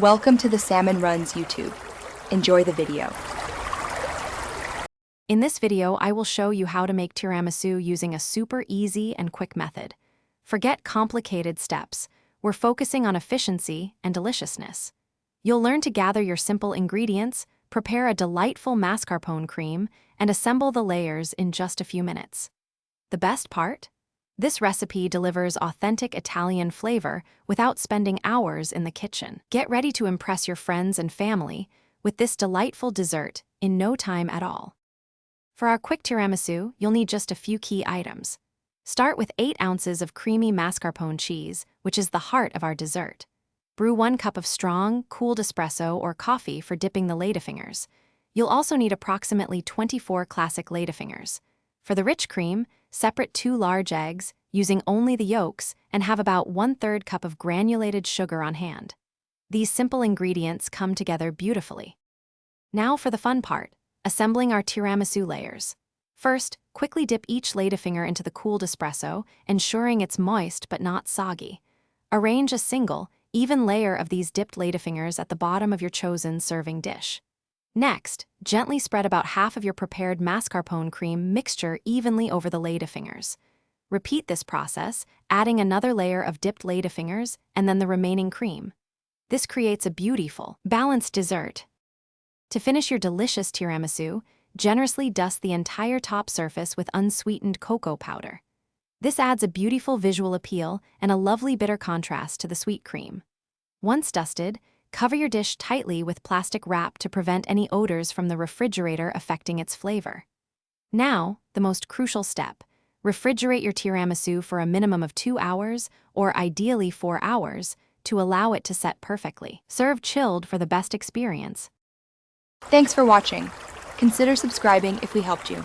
Welcome to the Salmon Runs YouTube. Enjoy the video. In this video, I will show you how to make tiramisu using a super easy and quick method. Forget complicated steps. We're focusing on efficiency and deliciousness. You'll learn to gather your simple ingredients, prepare a delightful mascarpone cream, and assemble the layers in just a few minutes. The best part? This recipe delivers authentic Italian flavor without spending hours in the kitchen. Get ready to impress your friends and family with this delightful dessert in no time at all. For our quick tiramisu, you'll need just a few key items. Start with 8 ounces of creamy mascarpone cheese, which is the heart of our dessert. Brew 1 cup of strong, cooled espresso or coffee for dipping the ladyfingers. You'll also need approximately 24 classic ladyfingers. For the rich cream, separate 2 large eggs, using only the yolks, and have about 1/3 cup of granulated sugar on hand. These simple ingredients come together beautifully. Now for the fun part, assembling our tiramisu layers. First, quickly dip each ladyfinger into the cooled espresso, ensuring it's moist but not soggy. Arrange a single, even layer of these dipped ladyfingers at the bottom of your chosen serving dish. Next, gently spread about half of your prepared mascarpone cream mixture evenly over the ladyfingers. Repeat this process, adding another layer of dipped ladyfingers and then the remaining cream. This creates a beautiful, balanced dessert. To finish your delicious tiramisu, generously dust the entire top surface with unsweetened cocoa powder. This adds a beautiful visual appeal and a lovely bitter contrast to the sweet cream. Once dusted, cover your dish tightly with plastic wrap to prevent any odors from the refrigerator affecting its flavor. Now, the most crucial step. Refrigerate your tiramisu for a minimum of 2 hours, or ideally 4 hours, to allow it to set perfectly. Serve chilled for the best experience. Thanks for watching. Consider subscribing if we helped you.